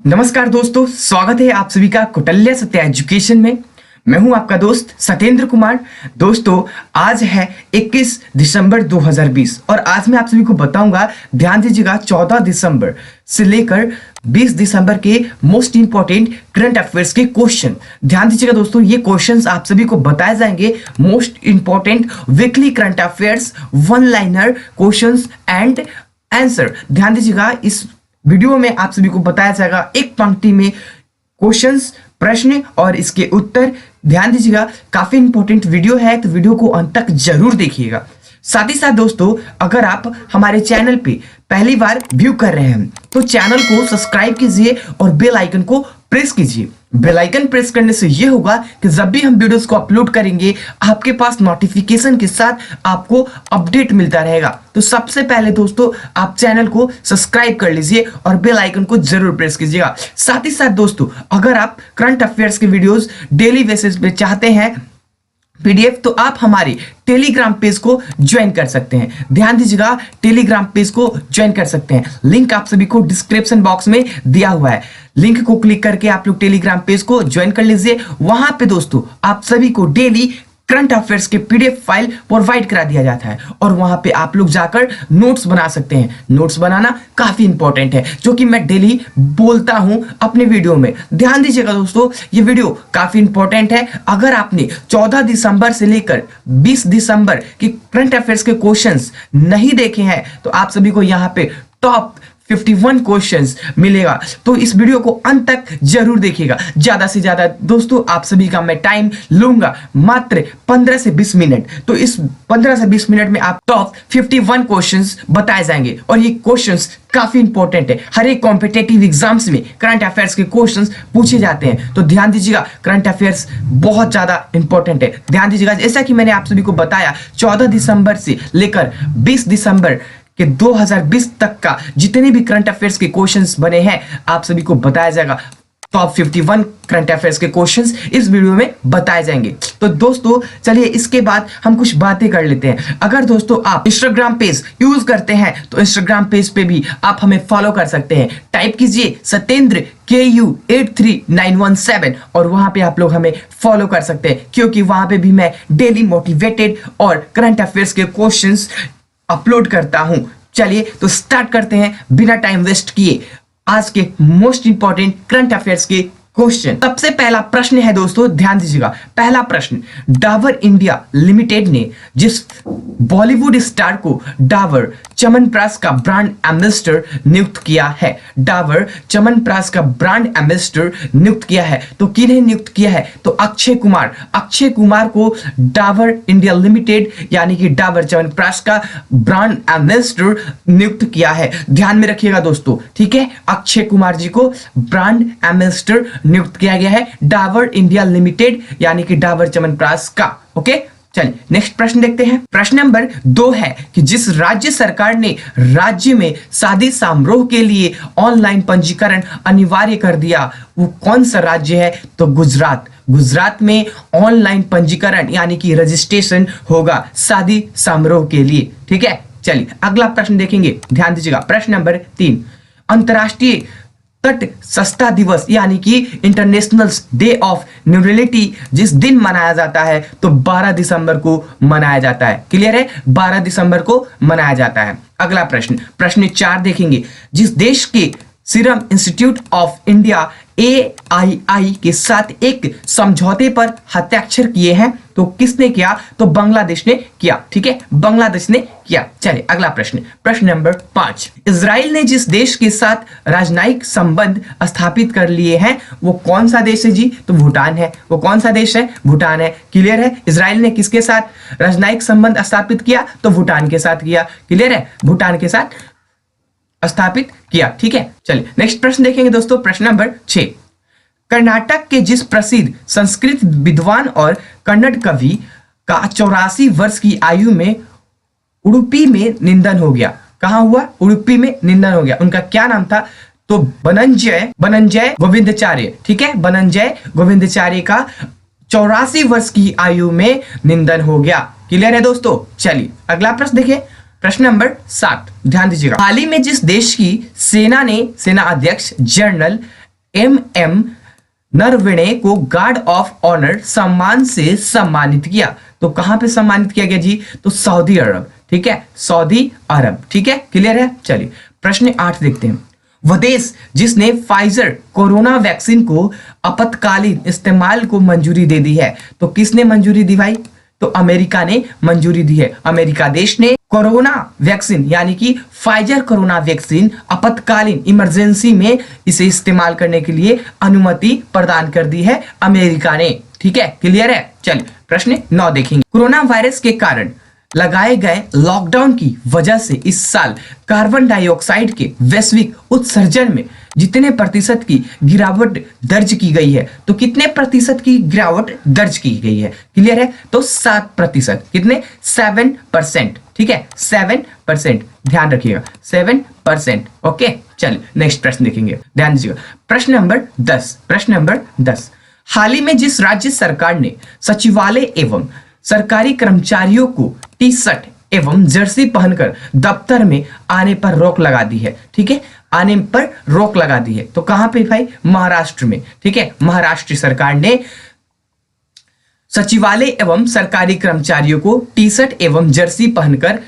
नमस्कार दोस्तों, स्वागत है आप सभी का कौटिल्य सत्य एजुकेशन में। मैं हूं आपका दोस्त सत्येंद्र कुमार। दोस्तों, आज है 21 दिसंबर 2020 और आज मैं आप सभी को बताऊंगा, ध्यान दीजिएगा, 14 दिसंबर से लेकर 20 दिसंबर के मोस्ट इंपॉर्टेंट करंट अफेयर्स के क्वेश्चन। ध्यान दीजिएगा दोस्तों, ये क्वेश्चंस आप सभी को बताए जाएंगे, most important weekly current affairs, one liner questions and answer. ध्यान दीजिएगा, इस वीडियो में आप सभी को बताया जाएगा एक पंक्ति में क्वेश्चंस, प्रश्न और इसके उत्तर। ध्यान दीजिएगा, काफी इंपॉर्टेंट वीडियो है, तो वीडियो को अंत तक जरूर देखिएगा। साथ ही साथ दोस्तों, अगर आप हमारे चैनल पे पहली बार व्यू कर रहे हैं तो चैनल को सब्सक्राइब कीजिए और बेल आइकन को प्रेस कीजिए। बेल आइकन प्रेस करने से यह होगा कि जब भी हम वीडियोस को अपलोड करेंगे, आपके पास नोटिफिकेशन के साथ आपको अपडेट मिलता रहेगा। तो सबसे पहले दोस्तों, आप चैनल को सब्सक्राइब कर लीजिए और बेल आइकन को जरूर प्रेस कीजिएगा। साथ ही साथ दोस्तों, अगर आप करंट अफेयर्स के वीडियोस डेली बेसिस पे चाहते हैं पीडीएफ, तो आप हमारे टेलीग्राम पेज को ज्वाइन कर सकते हैं। ध्यान दीजिएगा, टेलीग्राम पेज को ज्वाइन कर सकते हैं। लिंक आप सभी को डिस्क्रिप्शन बॉक्स में दिया हुआ है। लिंक को क्लिक करके आप लोग टेलीग्राम पेज को ज्वाइन कर लीजिए। वहां पे दोस्तों आप सभी को डेली करंट अफेयर्स के पीडीएफ फाइल प्रोवाइड करा दिया जाता है और वहां पे आप लोग जाकर नोट्स बना सकते हैं। नोट्स बनाना काफी इंपॉर्टेंट है, जो कि मैं डेली बोलता हूं अपने वीडियो में। ध्यान दीजिएगा दोस्तों, ये वीडियो काफी इंपॉर्टेंट है। अगर आपने 14 दिसंबर से लेकर 20 दिसंबर के करंट अफेयर्स के क्वेश्चंस नहीं देखे हैं तो आप सभी को यहाँ पे टॉप 51 क्वेश्चंस मिलेगा। तो इस वीडियो को अंत तक जरूर देखिएगा। ज्यादा से ज्यादा दोस्तों आप सभी का मैं टाइम लूंगा, मात्र 15 से 20 मिनट। तो इस 15 से 20 मिनट में आप टॉप 51 क्वेश्चंस बताए जाएंगे और ये क्वेश्चंस काफी इंपॉर्टेंट है। हर एक कॉम्पिटेटिव एग्जाम्स में करंट अफेयर्स के क्वेश्चंस पूछे जाते हैं। तो ध्यान दीजिएगा, करंट अफेयर्स बहुत ज्यादा इंपॉर्टेंट है। ध्यान दीजिएगा, जैसा कि मैंने आप सभी को बताया, 14 दिसंबर से लेकर 20 दिसंबर कि 2020 तक का जितने भी करंट अफेयर्स के क्वेश्चंस बने हैं आप सभी को बताया जाएगा। टॉप 51 करंट अफेयर्स के क्वेश्चंस इस वीडियो में बताए जाएंगे। तो दोस्तों चलिए, इसके बाद हम कुछ बातें कर लेते हैं। अगर दोस्तों आप इंस्टाग्राम पेज यूज करते हैं तो इंस्टाग्राम पेज पे भी आप हमें फॉलो कर सकते हैं। टाइप कीजिए सत्येंद्र KU83917 और वहां पे आप लोग हमें फॉलो कर सकते हैं, क्योंकि वहां पे भी मैं डेली मोटिवेटेड और करंट अफेयर्स के क्वेश्चंस अपलोड करता हूं। चलिए तो स्टार्ट करते हैं बिना टाइम वेस्ट किए आज के मोस्ट इंपॉर्टेंट करंट अफेयर्स के क्वेश्चन। सबसे पहला प्रश्न है दोस्तों, ध्यान दीजिएगा। पहला प्रश्न, डाबर इंडिया लिमिटेड ने जिस बॉलीवुड स्टार को डाबर च्यवनप्राश का ब्रांड एम्बेसडर नियुक्त किया है, डाबर च्यवनप्राश का ब्रांड एम्बेसडर नियुक्त किया है, तो किन्हें नियुक्त किया है? तो अक्षय कुमार को डाबर इंडिया लिमिटेड यानी कि डाबर च्यवनप्राश का ब्रांड एम्बेसडर नियुक्त किया है। ध्यान में रखिएगा दोस्तों, ठीक है। अक्षय कुमार जी को ब्रांड एम्बेसडर नियुक्त किया गया है डाबर इंडिया लिमिटेड यानी कि डाबर च्यवनप्राश का। ओके, चलिए नेक्स्ट प्रश्न देखते हैं। प्रश्न नंबर 2 है कि जिस राज्य सरकार ने राज्य में शादी समारोह के लिए ऑनलाइन पंजीकरण अनिवार्य कर दिया, वो कौन सा राज्य है? तो गुजरात में ऑनलाइन पंजीकरण यानी कि रजिस्ट्रेशन होगा शादी समारोह के लिए। ठीक है, चलिए अगला प्रश्न देखेंगे। ध्यान दीजिएगा, प्रश्न नंबर 3, अंतरराष्ट्रीय तट स्वच्छता दिवस यानी कि इंटरनेशनल डे ऑफ न्यूट्रलिटी जिस दिन मनाया जाता है तो 12 दिसंबर को मनाया जाता है। क्लियर है, 12 दिसंबर को मनाया जाता है। अगला प्रश्न, प्रश्न 4 देखेंगे। जिस देश के serum institute of India AII के साथ एक समझौते पर हस्ताक्षर किए हैं, तो किसने किया? तो बांग्लादेश ने किया। ठीक है, बांग्लादेश ने किया। चलिए अगला प्रश्न, प्रश्न नंबर 5, इजराइल ने जिस देश के साथ राजनयिक संबंध स्थापित कर लिए हैं वो कौन सा देश है जी? तो भूटान है। वो कौन सा देश है? भूटान है। क्लियर है, इजराइल ने किसके साथ राजनयिक संबंध स्थापित किया? तो भूटान के साथ किया। क्लियर है, भूटान के साथ स्थापित किया। ठीक है, चलिए नेक्स्ट प्रश्न देखेंगे दोस्तों। प्रश्न नंबर 6, कर्नाटक के जिस प्रसिद्ध संस्कृत विद्वान और कन्नड़ कवि का 84 वर्ष की आयु में उडुपी में निधन हो गया। कहां हुआ? उडुपी में निधन हो गया। उनका क्या नाम था? तो बनंजय गोविंदाचार्य। ठीक है, बनंजय गोविंदाचार्य का 84 वर्ष की आयु में निधन हो गया। क्लियर है दोस्तों? चलिए अगला प्रश्न देखिए। प्रश्न नंबर 7, ध्यान दीजिएगा। हाल ही में जिस देश की सेना अध्यक्ष जनरल MM नरवणे को गार्ड ऑफ ऑनर सम्मान से सम्मानित किया। तो कहां पे सम्मानित किया गया जी? तो सऊदी अरब, ठीक है, सऊदी अरब, ठीक है, क्लियर है। चलिए प्रश्न 8 देखते हैं। वह देश जिसने फाइजर कोरोना वैक्सीन को आपातकालीन इस्तेमाल को मंजूरी दे दी है, तो किसने मंजूरी दी भाई? तो अमेरिका ने मंजूरी दी है। अमेरिका देश ने कोरोना वैक्सीन यानी कि फाइजर कोरोना वैक्सीन आपातकालीन इमरजेंसी में इसे इस्तेमाल करने के लिए अनुमति प्रदान कर दी है अमेरिका ने, ठीक है, क्लियर है। चलिए प्रश्न 9 देखेंगे। कोरोना वायरस के कारण लगाए गए लॉकडाउन की वजह से इस साल कार्बन डाइऑक्साइड के वैश्विक उत्सर्जन में जितने प्रतिशत की गिरावट दर्ज की गई है, तो कितने प्रतिशत की गिरावट दर्ज की गई है? क्लियर है, तो 7%। कितने? 7%, ठीक है, 7%, ध्यान रखिएगा, 7%। ओके, चलिए नेक्स्ट प्रश्न देखेंगे, ध्यान दीजिएगा। प्रश्न नंबर 10, प्रश्न नंबर 10। हाल ही में जिस राज्य सरकार ने सचिवालय एवं सरकारी कर्मचारियों को टी शर्ट एवं जर्सी पहनकर दफ्तर में आने पर रोक लगा दी है, ठीक है, आने पर रोक लगा दी है, तो कहां पे भाई? महाराष्ट्र में, ठीक है, महाराष्ट्र सरकार ने सचिवालय एवं सरकारी कर्मचारियों को टी शर्ट एवं जर्सी पहनकर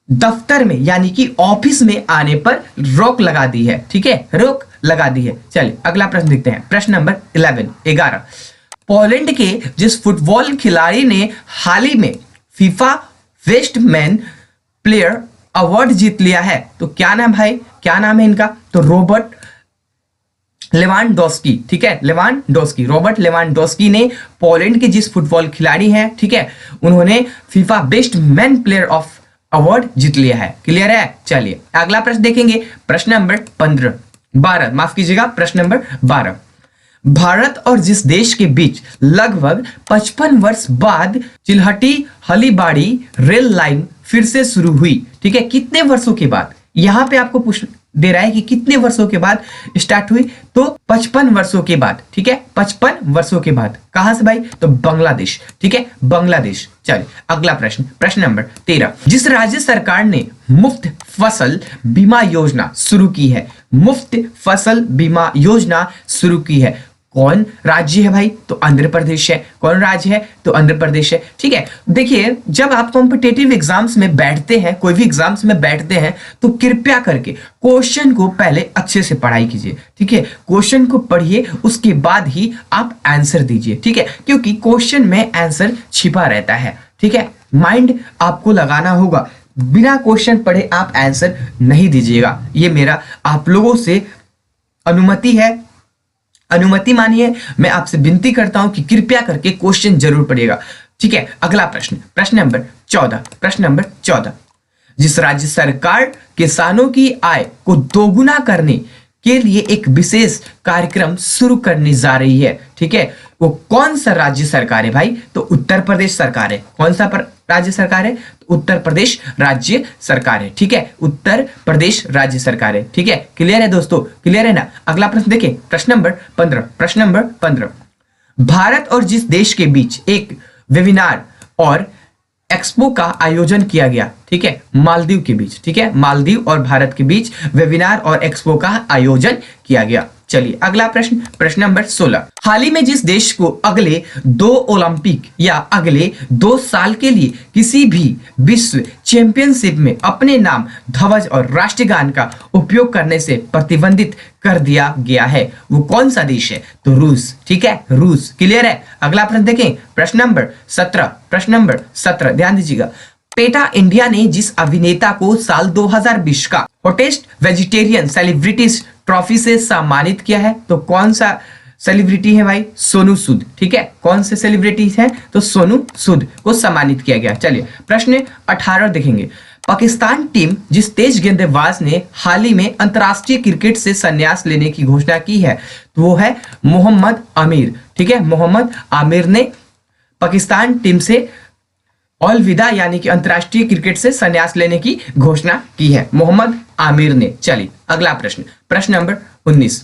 दफ्तर में यानी कि ऑफिस में आने पर रोक लगा दी है, ठीक है, रोक लगा दी है। चलिए अगला प्रश्न देखते हैं। प्रश्न नंबर 11। पोलैंड के जिस फुटबॉल खिलाड़ी ने हाल ही में FIFA best man player award जीत लिया है, तो क्या नाम भाई? क्या नाम है इनका? तो रॉबर्ट लेवांडोस्की, ठीक है, लेवांडोस्की, रॉबर्ट लेवांडोस्की ने पोलैंड के जिस फुटबॉल खिलाड़ी हैं, ठीक है, उन्होंने FIFA best man player of award जीत लिया है, क्लियर है। चलिए अगला प्रश्न देखेंगे। प्रश्न नंबर 12, माफ कीजिएगा, प्रश्न नंबर 12। भारत और जिस देश के बीच लगभग 55 वर्ष बाद चिल्हटी हल्दीबाड़ी रेल लाइन फिर से शुरू हुई, ठीक है, कितने वर्षों के बाद? यहां पे आपको पूछ दे रहा है कि कितने वर्षों के बाद स्टार्ट हुई, तो 55 वर्षों के बाद, ठीक है, 55 वर्षों के बाद। कहां से भाई? तो बांग्लादेश, ठीक है, बांग्लादेश। चलिए अगला प्रश्न, प्रश्न नंबर 13। जिस राज्य सरकार ने मुफ्त फसल बीमा योजना शुरू की है, मुफ्त फसल बीमा योजना शुरू की है, कौन राज्य है भाई? तो आंध्र प्रदेश है। कौन राज्य है? तो आंध्र प्रदेश है, ठीक है। देखिए जब आप कॉम्पिटेटिव एग्जाम्स में बैठते हैं, कोई भी एग्जाम्स में बैठते हैं, तो कृपया करके क्वेश्चन को पहले अच्छे से पढ़ाई कीजिए, ठीक है, क्वेश्चन को पढ़िए, उसके बाद ही आप आंसर दीजिए, ठीक है, क्योंकि क्वेश्चन में आंसर छिपा रहता है, ठीक है, माइंड आपको लगाना होगा। बिना क्वेश्चन पढ़े आप आंसर नहीं दीजिएगा, ये मेरा आप लोगों से अनुमति है, अनुमति मानिए, मैं आपसे विनती करता हूं कि कृपया करके क्वेश्चन जरूर पढ़िएगा, ठीक है। अगला प्रश्न, प्रश्न नंबर 14, प्रश्न नंबर 14। जिस राज्य सरकार किसानों की आय को दोगुना करने के लिए एक विशेष कार्यक्रम शुरू करने जा रही है, ठीक है, वो कौन सा राज्य सरकार है भाई? तो उत्तर प्रदेश सरकार है। कौन सा राज्य सरकार है? तो उत्तर प्रदेश राज्य सरकार है, ठीक है, उत्तर प्रदेश राज्य सरकार है, ठीक है, क्लियर है दोस्तों, क्लियर है ना। अगला प्रश्न देखिए, प्रश्न नंबर 15, प्रश्न नंबर 15। भारत और जिस देश के बीच एक वेबिनार और एक्सपो का आयोजन किया गया, ठीक है, मालदीव के बीच, ठीक है, मालदीव और भारत के बीच वेबिनार और एक्सपो का आयोजन किया गया। चलिए अगला प्रश्न, प्रश्न नंबर 16। हाल ही में जिस देश को अगले 2 ओलंपिक या अगले 2 साल के लिए किसी भी विश्व चैंपियनशिप में अपने नाम, ध्वज और राष्ट्रगान का उपयोग करने से प्रतिबंधित कर दिया गया है, वो कौन सा देश है? तो रूस, ठीक है, रूस, क्लियर है। अगला प्रश्न देखें, प्रश्न नंबर 17, प्रश्न नंबर 17, ध्यान दीजिएगा। पेटा इंडिया ने जिस अभिनेता को साल 2020 का हॉटेस्ट वेजिटेरियन सेलिब्रिटीज ट्रॉफी से सम्मानित किया है, तो कौन सा सेलिब्रिटी है भाई? सोनू सूद, ठीक है, कौन से सेलिब्रिटी है? तो सोनू सूद को सम्मानित किया गया। चलिए प्रश्न 18 देखेंगे। पाकिस्तान टीम जिस तेज गेंदबाज ने हाल ही में अंतरराष्ट्रीय क्रिकेट से संन्यास लेने की घोषणा की है, तो वो है मोहम्मद आमिर, ठीक है, मोहम्मद आमिर ने पाकिस्तान टीम से अलविदा यानी कि अंतरराष्ट्रीय क्रिकेट से संन्यास लेने की घोषणा की है, मोहम्मद आमिर ने। चलिए अगला प्रश्न, प्रश्न नंबर 19,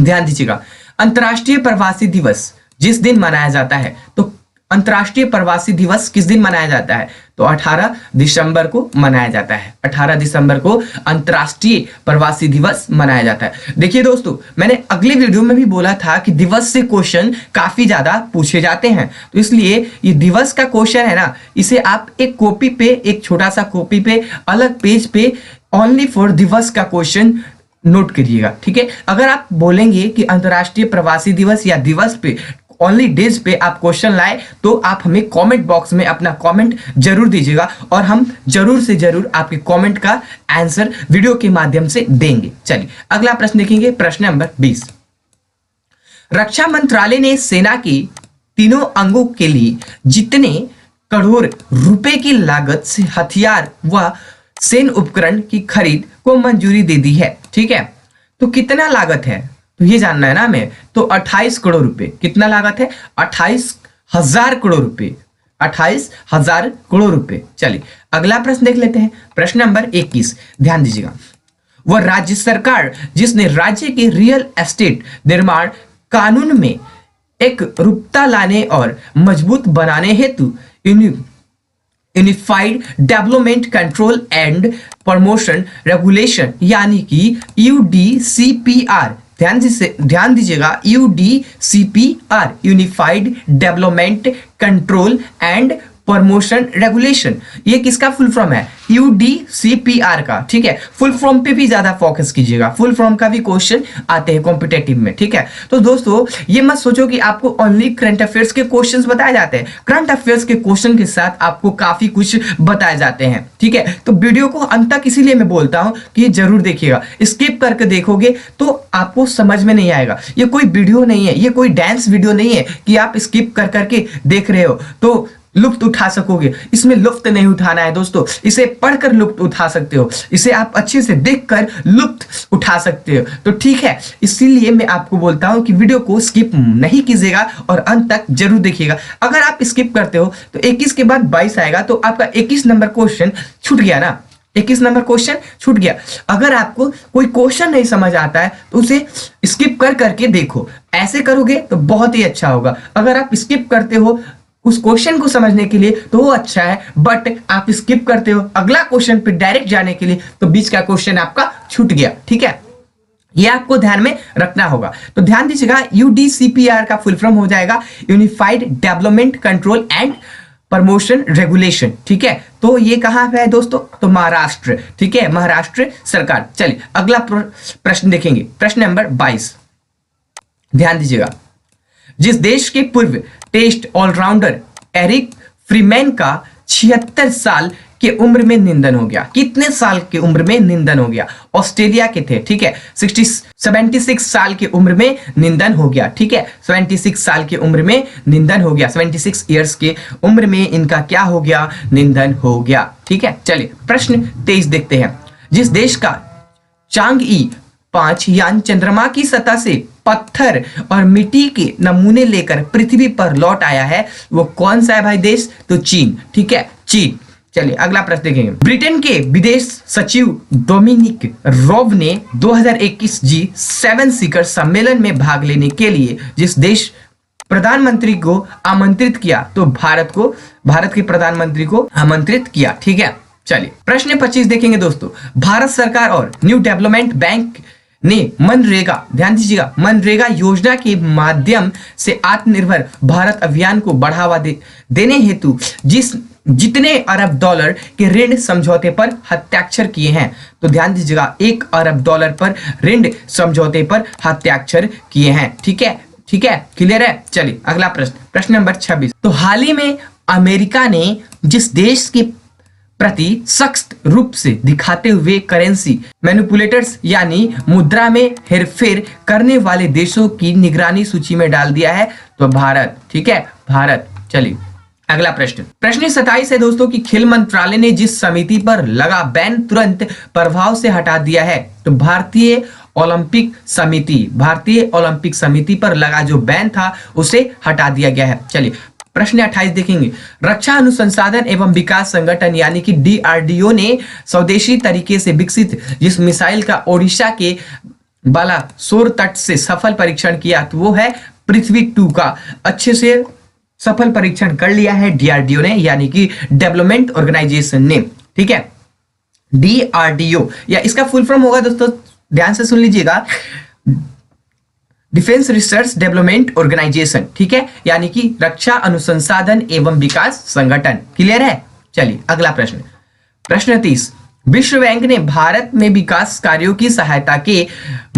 ध्यान दीजिएगा। अंतरराष्ट्रीय प्रवासी दिवस जिस दिन मनाया जाता है, तो अंतर्राष्ट्रीय प्रवासी दिवस किस दिन मनाया जाता है? तो 18 दिसंबर को मनाया जाता है। 18 दिसंबर को अंतर्राष्ट्रीय प्रवासी दिवस मनाया जाता है। देखिए दोस्तों, मैंने अगले वीडियो में भी बोला था कि दिवस से क्वेश्चन काफी ज्यादा पूछे जाते हैं, तो इसलिए ये दिवस का क्वेश्चन है ना, इसे आप एक कॉपी पे, एक छोटा सा कॉपी पे, अलग पेज पे ओनली फॉर दिवस का क्वेश्चन नोट करिएगा, ठीक है। अगर आप बोलेंगे कि अंतर्राष्ट्रीय प्रवासी दिवस या दिवस पे ओनली डेज पे आप क्वेश्चन लाए, तो आप हमें कमेंट बॉक्स में अपना कमेंट जरूर दीजिएगा और हम जरूर से जरूर आपके कमेंट का आंसर वीडियो के माध्यम से देंगे। चलिए अगला प्रश्न देखेंगे, प्रश्न नंबर 20। रक्षा मंत्रालय ने सेना के तीनों अंगों के लिए जितने करोड़ रुपए की लागत से हथियार व सैन्य उपकरण की खरीद को मंजूरी दे दी है, ठीक है। तो कितना लागत है, तो ये जानना है ना हमें। तो 28 करोड़ रुपए। कितना लागत है? 28,000 करोड़ रुपए। 28,000 करोड़ रुपए। चलिए अगला प्रश्न देख लेते हैं, प्रश्न नंबर 21। ध्यान दीजिएगा, वह राज्य सरकार जिसने राज्य के रियल एस्टेट निर्माण कानून में एक रूपता लाने और मजबूत बनाने हेतु unified development control and promotion regulation यानी कि UDCPR, ध्यान दीजिएगा, UDCPR unified development control and promotion regulation, ये किसका फुल फॉर्म है? UDCPR का, ठीक है। फुल फॉर्म पे भी ज्यादा फोकस कीजिएगा, फुल फॉर्म का भी क्वेश्चन आते हैं कॉम्पिटेटिव में, ठीक है। तो दोस्तों ये मत सोचो कि आपको ओनली करंट अफेयर्स के क्वेश्चंस बताए जाते हैं। करंट अफेयर्स के क्वेश्चन के साथ आपको काफी कुछ बताए जाते हैं, ठीक है। तो वीडियो को अंत तक इसीलिए मैं बोलता हूं कि ये जरूर देखिएगा, स्किप करके देखोगे तो आपको समझ में नहीं आएगा। ये कोई वीडियो नहीं है, ये कोई डांस वीडियो नहीं है कि आप स्किप कर करके देख रहे हो तो लुफ्त उठा सकोगे। इसमें लुफ्त नहीं उठाना है दोस्तों, इसे पढ़कर लुफ्त उठा सकते हो, इसे आप अच्छे से देखकर लुफ्त उठा सकते हो। तो ठीक है, इसीलिए मैं आपको बोलता हूं कि वीडियो को स्किप नहीं कीजिएगा और अंत तक जरूर देखिएगा। अगर आप स्किप करते हो तो 21 के बाद 22 आएगा, तो आपका 21 नंबर क्वेश्चन छूट गया ना, 21 नंबर क्वेश्चन छूट गया। अगर आपको कोई क्वेश्चन नहीं समझ आता है तो उसे स्किप कर करके देखो, ऐसे करोगे तो बहुत ही अच्छा होगा। अगर आप स्किप करते हो उस क्वेश्चन को समझने के लिए तो वो अच्छा है, बट आप स्किप करते हो अगला क्वेश्चन पे डायरेक्ट जाने के लिए तो बीच का क्वेश्चन आपका छूट गया, ठीक है। ये आपको ध्यान में रखना होगा। तो ध्यान दीजिएगा, UDCPR का फुल फॉर्म हो जाएगा unified development control and promotion regulation, ठीक है। तो ये कहां पे है दोस्तों? तो महाराष्ट्र, ठीक है, महाराष्ट्र सरकार। चलिए अगला प्रश्न देखेंगे, प्रश्न नंबर 22। ध्यान दीजिएगा, जिस देश के पूर्व टेस्ट ऑलराउंडर एरिक फ्रीमैन का 76 साल के उम्र में निधन हो गया। कितने साल की उम्र में निधन हो गया? ऑस्ट्रेलिया के थे, ठीक है। 76 साल की उम्र में निधन हो गया, ठीक है। 76 साल की उम्र में निधन हो गया, 76 ईयर्स के उम्र में इनका क्या हो गया? निधन हो गया, ठीक है। चलिए प्रश्न 23 देखते हैं, जिस देश का चांगई 5 यान चंद्रमा की सतह से पत्थर और मिट्टी के नमूने लेकर पृथ्वी पर लौट आया है, वो कौन सा है भाई देश? तो चीन, ठीक है, चीन। चलिए अगला प्रश्न देखेंगे, ब्रिटेन के विदेश सचिव डोमिनिक रॉब ने 2021 G7 शिखर सम्मेलन में भाग लेने के लिए जिस देश प्रधानमंत्री को आमंत्रित किया, तो भारत के प्रधानमंत्री को आमंत्रित किया, ठीक है। चलिए प्रश्न 25 देखेंगे दोस्तों, भारत सरकार और न्यू डेवलपमेंट बैंक ने मनरेगा, ध्यान दीजिएगा, मनरेगा योजना के माध्यम से आत्मनिर्भर भारत अभियान को बढ़ावा देने हेतु जितने अरब डॉलर के ऋण समझौते पर हस्ताक्षर किए हैं। तो ध्यान दीजिएगा, $1 अरब पर ऋण समझौते पर हस्ताक्षर किए हैं, ठीक है, ठीक है, क्लियर है। चलिए अगला प्रश्न, प्रश्न नंबर 26। तो हाल ही में अमेरिका ने जिस देश के प्रति सख्त रूप से दिखाते हुए करेंसी मैनिपुलेटर्स यानी मुद्रा में हेरफेर करने वाले देशों की निगरानी सूची में डाल दिया है, तो भारत, ठीक है, भारत। चलिए अगला प्रश्न, प्रश्न 27 है दोस्तों कि खेल मंत्रालय ने जिस समिति पर लगा बैन तुरंत प्रभाव से हटा दिया है, तो भारतीय ओलंपिक समिति पर लगा जो बैन था उसे हटा दिया गया है। चलिए प्रश्न 28 देखेंगे, रक्षा अनुसंधान एवं विकास संगठन यानी कि DRDO ने स्वदेशी तरीके से विकसित जिस मिसाइल का ओडिशा के बालासोर तट से सफल परीक्षण किया, तो वो है पृथ्वी 2 का। अच्छे से सफल परीक्षण कर लिया है डीआरडीओ ने, यानी कि डेवलपमेंट ऑर्गेनाइजेशन ने। ठीक है, डीआरडीओ या इसका फुल फॉर्म होगा दोस्तों, ध्यान से सुन लीजिएगा, डिफेंस रिसर्च डेवलपमेंट ऑर्गेनाइजेशन। ठीक है, यानी कि रक्षा अनुसंधान एवं विकास संगठन। क्लियर है? चलिए अगला प्रश्न, प्रश्न 30। विश्व बैंक ने भारत में विकास कार्यों की सहायता के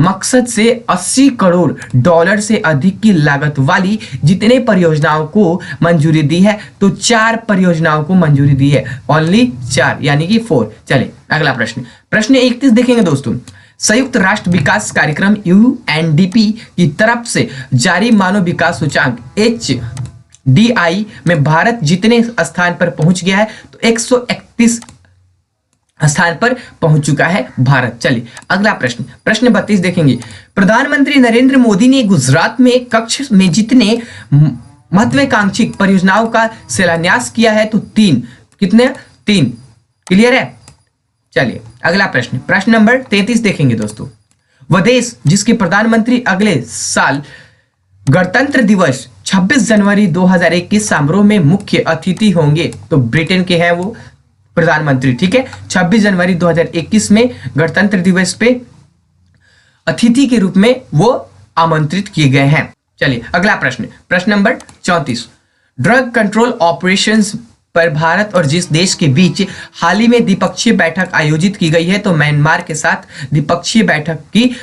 मकसद से 80 करोड़ डॉलर से अधिक की लागत वाली जितने परियोजनाओं को मंजूरी दी है, तो 4 परियोजनाओं को मंजूरी दी है, ओनली 4 यानी कि 4। चलिए अगला प्रश्न, प्रश्न 31 देखेंगे दोस्तों। संयुक्त राष्ट्र विकास कार्यक्रम यूएनडीपी की तरफ से जारी मानव विकास सूचांक HDI में भारत जितने स्थान पर पहुंच गया है, तो 131 स्थान पर पहुंच चुका है भारत। चलिए अगला प्रश्न, प्रश्न 32 देखेंगे। प्रधानमंत्री नरेंद्र मोदी ने गुजरात में कच्छ में जितने महत्वाकांक्षी परियोजनाओं का शिलान्यास किया है, तो 3। कितने? 3। क्लियर है? चलिए अगला प्रश्न, प्रश्न नंबर 33 देखेंगे दोस्तों। वह देश जिसके प्रधानमंत्री अगले साल गणतंत्र दिवस 26 जनवरी 2021 समारोह में मुख्य अतिथि होंगे, तो ब्रिटेन के हैं वो प्रधानमंत्री। ठीक है, 26 जनवरी 2021 में गणतंत्र दिवस पे अतिथि के रूप में वो आमंत्रित किए गए हैं। चलिए अगला प्रश्न, प्रश्न नंबर 34। ड्रग कंट्रोल ऑपरेशंस पर भारत और जिस देश के बीच हाल ही में द्विपक्षीय बैठक आयोजित की गई है, तो म्यांमार के साथ द्विपक्षीय बैठक की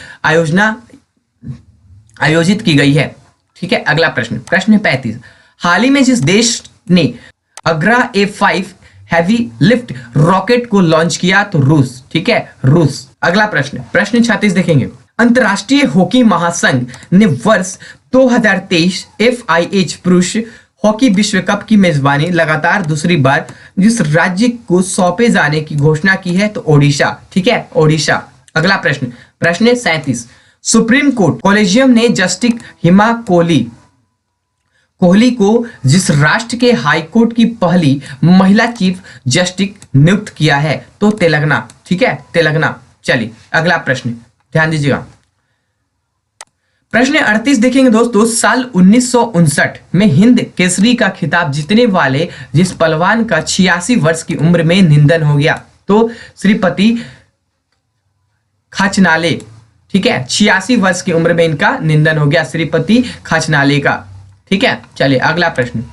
आयोजित की गई है। ठीक है, अगला प्रश्न, प्रश्न 35। हाल ही में जिस देश ने Agra A5 heavy lift rocket को लॉन्च किया, तो रूस। ठीक है, रूस। अगला प्रश्न, प्रश्न 36 देखेंगे। अंतरराष्ट्रीय हॉकी महासंघ ने वर्ष 2023 FIH पुरुष हॉकी विश्व कप की मेजबानी लगातार दूसरी बार जिस राज्य को सौंपे जाने की घोषणा की है, तो ओडिशा। ठीक है, ओडिशा। अगला प्रश्न, प्रश्न 37। सुप्रीम कोर्ट कॉलेजियम ने जस्टिस हिमा कोहली को जिस राष्ट्र के हाई कोर्ट की पहली महिला चीफ जस्टिस नियुक्त किया है, तो तेलंगाना। ठीक है, तेलंगाना। चलिए अगला प्रश्न ध्यान दीजिएगा, प्रश्न 38 देखेंगे दोस्तों। साल 1959 में हिंद केसरी का खिताब जीतने वाले जिस पहलवान का 86 वर्ष की उम्र में निधन हो गया, तो श्रीपति खाचनाले। ठीक है, 86 वर्ष की उम्र में इनका निधन हो गया, श्रीपति खाचनाले का। ठीक है, चलिए अगला प्रश्न।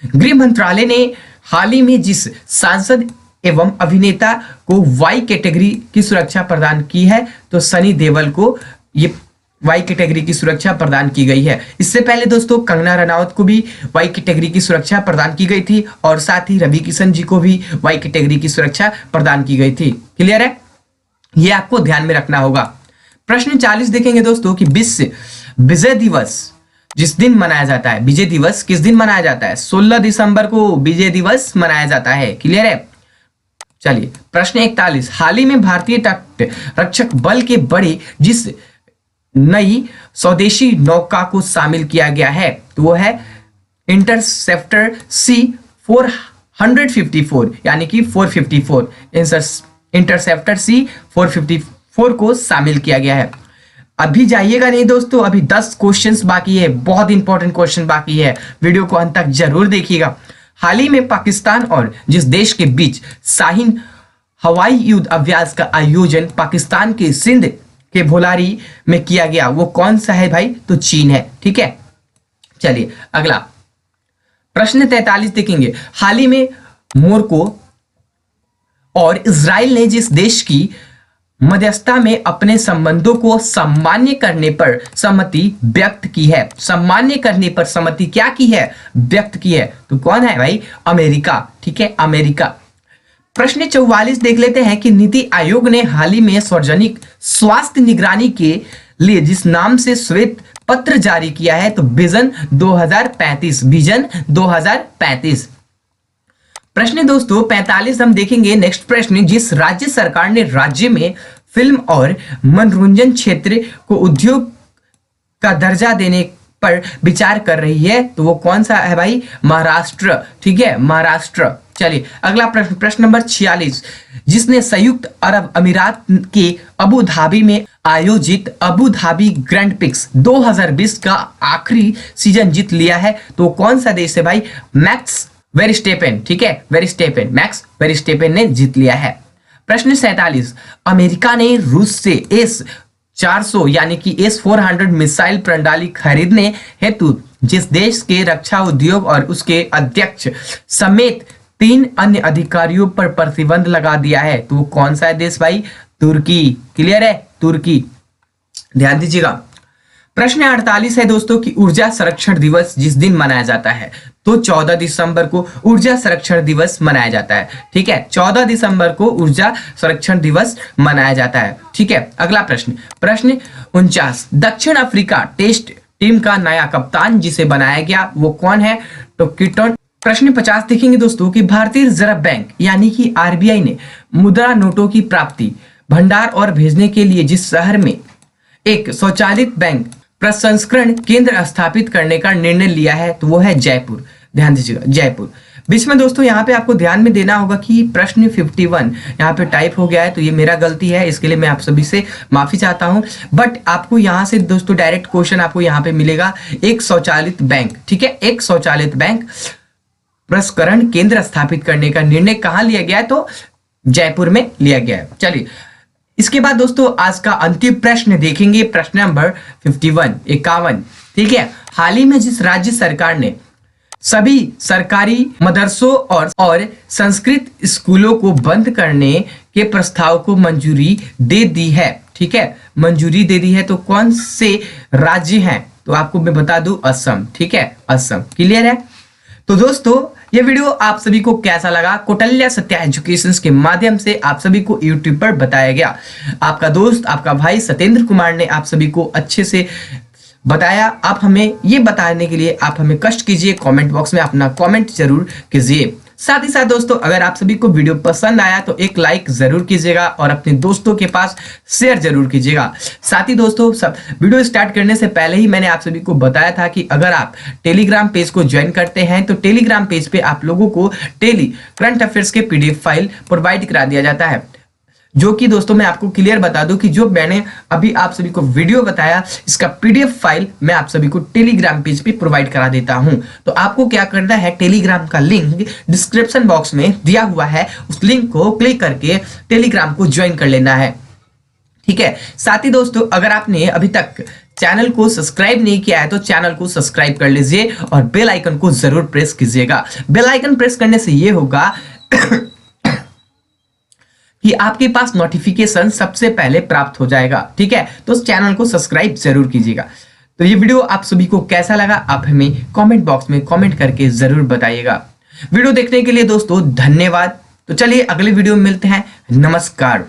गृह मंत्रालय ने हाल ही में जिस सांसद एवं अभिनेता को वाई कैटेगरी की सुरक्षा प्रदान की है, तो सनी देओल को ये वाई कैटेगरी की सुरक्षा प्रदान की गई है। इससे पहले दोस्तों कंगना रनावत को भी वाई कैटेगरी की सुरक्षा प्रदान की गई थी, और साथ ही रवि किशन जी को भी वाई कैटेगरी की सुरक्षा प्रदान की गई थी। क्लियर है? ये आपको ध्यान में रखना होगा। प्रश्न 40 देखेंगे दोस्तों कि विश्व विजय दिवस जिस दिन मनाया जाता है, विजय दिवस किस दिन मनाया जाता है? 16 दिसंबर को विजय दिवस मनाया जाता है। क्लियर है? चलिए प्रश्न 41। हाल ही में भारतीय तट रक्षक बल के बड़े जिस नई स्वदेशी नौका को शामिल किया गया है, तो वो है इंटरसेप्टर C454 यानी कि 454। इंटरसेप्टर C454 को शामिल किया गया है। अभी जाइएगा नहीं दोस्तों, अभी 10 क्वेश्चंस बाकी है, बहुत इंपॉर्टेंट क्वेश्चन बाकी है, वीडियो को अंत तक जरूर देखिएगा। हाल ही में पाकिस्तान और जिस देश के बीच शाहीन हवाई युद्ध अभ्यास का आयोजन पाकिस्तान के सिंध के भोलारी में किया गया, वो कौन सा है भाई? तो चीन है। ठीक है, चलिए अगला प्रश्न 43 देखेंगे। हाल ही में मोरक्को और इजराइल ने जिस देश की मध्यस्थता में अपने संबंधों को सामान्य करने पर सहमति व्यक्त की है, सामान्य करने पर सहमति क्या की है? व्यक्त की है, तो कौन है भाई? अमेरिका। ठीक है, अमेरिका। प्रश्न 44 देख लेते हैं कि नीति आयोग ने हाल ही में सार्वजनिक स्वास्थ्य निगरानी के लिए जिस नाम से श्वेत पत्र जारी किया है, तो विजन 2035। विजन 2035। प्रश्न दोस्तों 45 हम देखेंगे। नेक्स्ट प्रश्न, जिस राज्य सरकार ने राज्य में फिल्म और मनोरंजन क्षेत्र को उद्योग का दर्जा देने पर विचार कर रही है, तो वो कौन सा है भाई? महाराष्ट्र। ठीक है, महाराष्ट्र। चलिए अगला प्रश्न, प्रश्न नंबर 46, जिसने संयुक्त अरब अमीरात के अबू धाबी में आयोजित अबू धाबी ग्रैंड प्रिक्स 2020 का आखिरी सीजन जीत लिया है, तो कौन सा देश है भाई? मैक्स वेरिस्टेपेन। ठीक है, वेरिस्टेपेन, मैक्स वेरिस्टेपेन ने जीत लिया है। प्रश्न 47, अमेरिका ने रूस से S-400 यानी कि S-400 मिसाइल प्रणाली खरीदने हेतु जिस देश के रक्षा उद्योग और उसके अध्यक्ष समेत 3 अन्य अधिकारियों पर प्रतिबंध लगा दिया है, तो कौन सा देश भाई? तुर्की। क्लियर है, तुर्की। ध्यान दीजिएगा। प्रश्न 48 है दोस्तों कि ऊर्जा संरक्षण दिवस जिस दिन मनाया जाता है, तो 14 दिसंबर को ऊर्जा संरक्षण दिवस मनाया जाता है। ठीक है, 14 दिसंबर को ऊर्जा संरक्षण दिवस मनाया जाता है। ठीक है, अगला प्रश्न, प्रश्न 49, दक्षिण अफ्रीका टेस्ट टीम का नया कप्तान जिसे बनाया गया वो कौन है? तो किटन। प्रश्न 50 देखेंगे दोस्तों कि भारतीय रिजर्व बैंक यानी कि आरबीआई ने मुद्रा नोटों की प्राप्ति, भंडार और भेजने के लिए जिस शहर में एक स्वचालित बैंक प्रसंस्करण केंद्र स्थापित करने का निर्णय लिया है, तो वो है जयपुर। ध्यान दीजिएगा, जयपुर। बीच में दोस्तों यहाँ पे आपको ध्यान में देना होगा कि प्रश्न 51 यहाँ पे टाइप हो गया है, तो ये मेरा गलती है, इसके लिए मैं आप सभी से माफी चाहता हूँ। बट आपको यहाँ से दोस्तों डायरेक्ट क्वेश्चन आपको यहाँ पे मिलेगा, एक स्वचालित बैंक। ठीक है, एक स्वचालित बैंक प्रसंस्करण केंद्र स्थापित करने का निर्णय कहाँ लिया गया है? तो जयपुर में लिया गया है। चलिए इसके बाद दोस्तों आज का अंतिम प्रश्न देखेंगे, प्रश्न नंबर 51। ठीक है, हाल ही में जिस राज्य सरकार ने सभी सरकारी मदरसों और संस्कृत स्कूलों को बंद करने के प्रस्ताव को मंजूरी दे दी है, ठीक है, मंजूरी दे दी है, तो कौन से राज्य हैं? तो आपको मैं बता दूं, असम। ठीक है, असम। क्लियर है। तो दोस्तों ये वीडियो आप सभी को कैसा लगा? कौटिल्य सत्या एजुकेशन के माध्यम से आप सभी को यूट्यूब पर बताया गया। आपका दोस्त, आपका भाई सतेंद्र कुमार ने आप सभी को अच्छे से बताया। आप हमें ये बताने के लिए आप हमें कष्ट कीजिए, कमेंट बॉक्स में अपना कमेंट जरूर कीजिए। साथ ही साथ दोस्तों अगर आप सभी को वीडियो पसंद आया तो एक लाइक जरूर कीजिएगा और अपने दोस्तों के पास शेयर जरूर कीजिएगा। साथ ही दोस्तों सब वीडियो स्टार्ट करने से पहले ही मैंने आप सभी को बताया था कि अगर आप टेलीग्राम पेज को ज्वाइन करते हैं तो टेलीग्राम पेज पे आप लोगों को डेली करंट अफेयर्स के पीडीएफ फाइल प्रोवाइड करा दिया जाता है, जो कि दोस्तों मैं आपको क्लियर बता दूं कि जो मैंने अभी आप सभी को वीडियो बताया इसका पीडीएफ फाइल मैं आप सभी को टेलीग्राम पेज पे प्रोवाइड करा देता हूं। तो आपको क्या करना है, टेलीग्राम का लिंक डिस्क्रिप्शन बॉक्स में दिया हुआ है, उस लिंक को क्लिक करके टेलीग्राम को ज्वाइन कर लेना है। ठीक है, साथ ही दोस्तों अगर आपने अभी तक चैनल को सब्सक्राइब नहीं किया है तो चैनल को सब्सक्राइब कर लीजिए और बेल आइकन को जरूर प्रेस कीजिएगा। बेल आइकन प्रेस करने से ये होगा कि आपके पास नोटिफिकेशन सबसे पहले प्राप्त हो जाएगा। ठीक है, तो उस चैनल को सब्सक्राइब जरूर कीजिएगा। तो ये वीडियो आप सभी को कैसा लगा आप हमें कमेंट बॉक्स में कमेंट करके जरूर बताइएगा। वीडियो देखने के लिए दोस्तों धन्यवाद। तो चलिए अगले वीडियो में मिलते हैं। नमस्कार।